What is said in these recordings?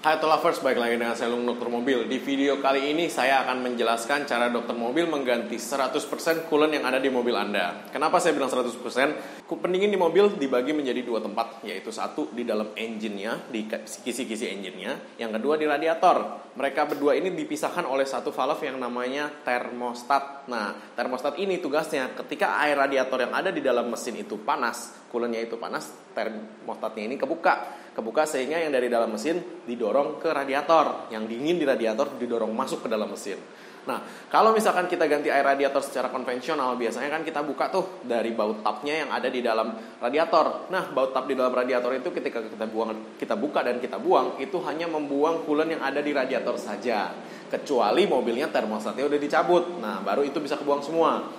Hai lovers, baik lagi dengan saya Lung Dokter Mobil. Di video kali ini saya akan menjelaskan cara dokter mobil mengganti 100% coolant yang ada di mobil Anda. Kenapa saya bilang 100%? Pendingin di mobil dibagi menjadi dua tempat, yaitu satu di dalam engine-nya, di kisi-kisi engine-nya, yang kedua di radiator. Mereka berdua ini dipisahkan oleh satu valve yang namanya termostat. Nah, termostat ini tugasnya ketika air radiator yang ada di dalam mesin itu panas, coolantnya itu panas, termostatnya ini kebuka sehingga yang dari dalam mesin didorong ke radiator, yang dingin di radiator didorong masuk ke dalam mesin. Nah, kalau misalkan kita ganti air radiator secara konvensional, biasanya kan kita buka tuh dari baut tapnya yang ada di dalam radiator. Nah, baut tap di dalam radiator itu ketika kita buka dan kita buang, itu hanya membuang coolant yang ada di radiator saja. Kecuali mobilnya termostatnya udah dicabut. Nah, baru itu bisa kebuang semua.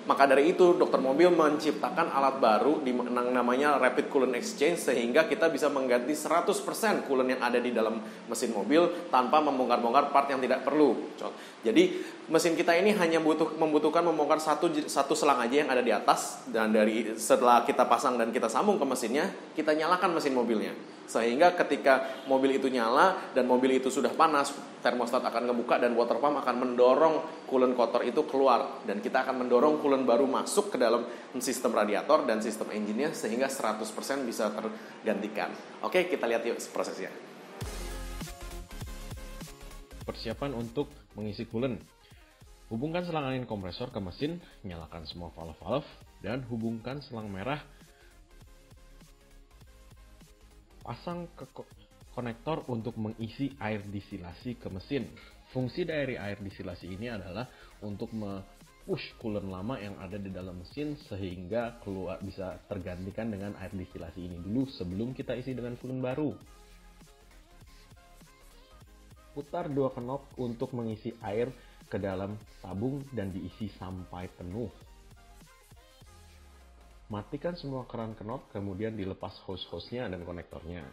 Maka dari itu, dokter mobil menciptakan alat baru yang namanya Rapid Coolant Exchange, sehingga kita bisa mengganti 100% coolant yang ada di dalam mesin mobil tanpa membongkar-bongkar part yang tidak perlu. Jadi mesin kita ini hanya membutuhkan membongkar satu selang aja yang ada di atas, dan setelah kita pasang dan kita sambung ke mesinnya, kita nyalakan mesin mobilnya. Sehingga ketika mobil itu nyala dan mobil itu sudah panas, termostat akan ngebuka dan water pump akan mendorong coolant kotor itu keluar, dan kita akan mendorong coolant baru masuk ke dalam sistem radiator dan sistem engine-nya sehingga 100% bisa tergantikan. Oke, kita lihat yuk prosesnya. Persiapan untuk mengisi coolant. Hubungkan selang angin kompresor ke mesin, nyalakan semua valve-valve, dan hubungkan selang merah. Pasang ke konektor untuk mengisi air distilasi ke mesin. Fungsi dari air distilasi ini adalah untuk push coolant lama yang ada di dalam mesin sehingga keluar bisa tergantikan dengan air distilasi ini dulu sebelum kita isi dengan coolant baru. Putar dua knob untuk mengisi air ke dalam tabung dan diisi sampai penuh. Matikan semua keran knob, kemudian dilepas hose-hose-nya dan konektornya.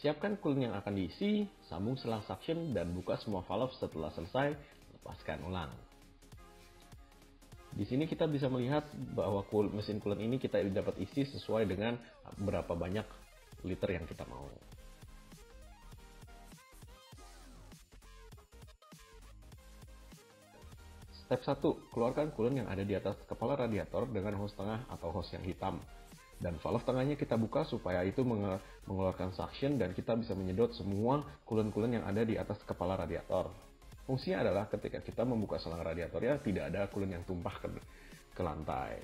Siapkan coolant yang akan diisi, sambung selang suction dan buka semua valve. Setelah selesai, lepaskan ulang. Di sini kita bisa melihat bahwa mesin coolant ini kita dapat isi sesuai dengan berapa banyak liter yang kita mau. Step 1. Keluarkan coolant yang ada di atas kepala radiator dengan hose tengah atau hose yang hitam. Dan valve tengahnya kita buka supaya itu mengeluarkan suction dan kita bisa menyedot semua coolant-coolant yang ada di atas kepala radiator. Fungsinya adalah ketika kita membuka selang radiatornya tidak ada coolant yang tumpah ke lantai.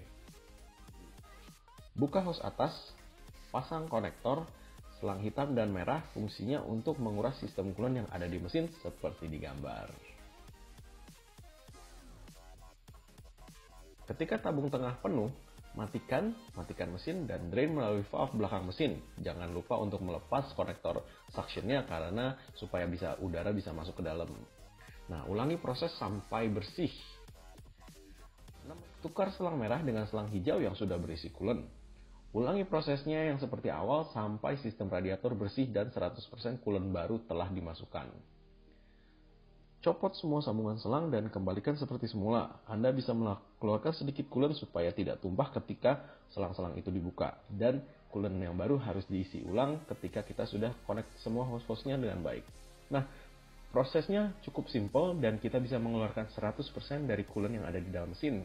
Buka hose atas, pasang konektor, selang hitam dan merah fungsinya untuk menguras sistem coolant yang ada di mesin seperti di gambar. Ketika tabung tengah penuh, matikan mesin dan drain melalui valve belakang mesin. Jangan lupa untuk melepas konektor suction-nya karena supaya udara bisa masuk ke dalam. Nah, ulangi proses sampai bersih. Tukar selang merah dengan selang hijau yang sudah berisi coolant. Ulangi prosesnya yang seperti awal sampai sistem radiator bersih dan 100% coolant baru telah dimasukkan. Copot semua sambungan selang dan kembalikan seperti semula. Anda bisa mengeluarkan sedikit coolant supaya tidak tumpah ketika selang-selang itu dibuka. Dan coolant yang baru harus diisi ulang ketika kita sudah connect semua hose-hose-nya dengan baik. Nah, prosesnya cukup simpel dan kita bisa mengeluarkan 100% dari coolant yang ada di dalam mesin.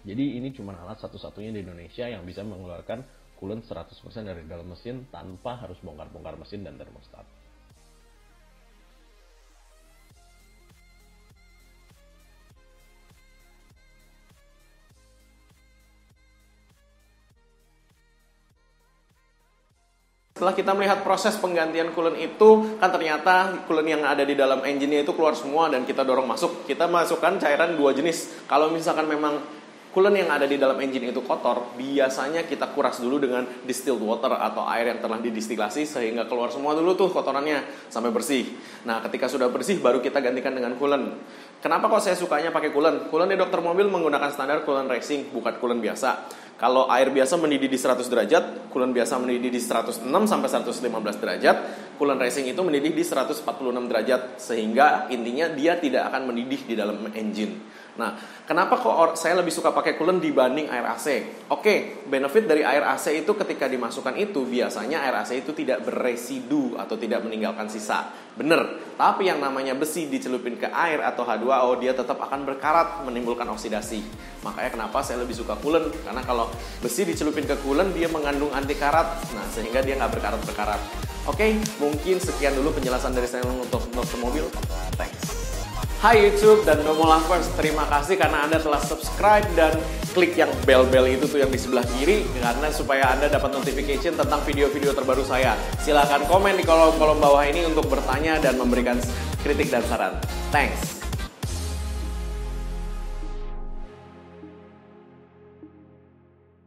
Jadi ini cuma alat satu-satunya di Indonesia yang bisa mengeluarkan coolant 100% dari dalam mesin tanpa harus bongkar-bongkar mesin dan termostat. Setelah kita melihat proses penggantian coolant itu, kan ternyata coolant yang ada di dalam engine-nya itu keluar semua dan kita dorong masuk. Kita masukkan cairan dua jenis. Kalau misalkan memang coolant yang ada di dalam engine itu kotor, biasanya kita kuras dulu dengan distilled water atau air yang telah didistilasi sehingga keluar semua dulu tuh kotorannya sampai bersih. Nah, ketika sudah bersih baru kita gantikan dengan coolant. Kenapa kok saya sukanya pakai coolant? Coolant di dokter mobil menggunakan standar coolant racing, bukan coolant biasa. Kalau air biasa mendidih di 100 derajat, coolant biasa mendidih di 106 sampai 115 derajat, coolant racing itu mendidih di 146 derajat, sehingga intinya dia tidak akan mendidih di dalam engine. Nah, kenapa kok saya lebih suka pakai coolant dibanding air AC? Oke, benefit dari air AC itu ketika dimasukkan itu, biasanya air AC itu tidak beresidu atau tidak meninggalkan sisa. Bener, tapi yang namanya besi dicelupin ke air atau H2O, dia tetap akan berkarat, menimbulkan oksidasi. Makanya kenapa saya lebih suka coolant, karena kalau besi dicelupin ke coolant, dia mengandung anti karat, nah sehingga dia nggak berkarat-berkarat. Oke, mungkin sekian dulu penjelasan dari saya untuk Dokter Mobil. Thanks. Hai YouTube dan Domo Lovers, terima kasih karena Anda telah subscribe dan klik yang bel-bel itu tuh yang di sebelah kiri, karena supaya Anda dapat notification tentang video-video terbaru saya. Silahkan komen di kolom-kolom bawah ini untuk bertanya dan memberikan kritik dan saran. Thanks.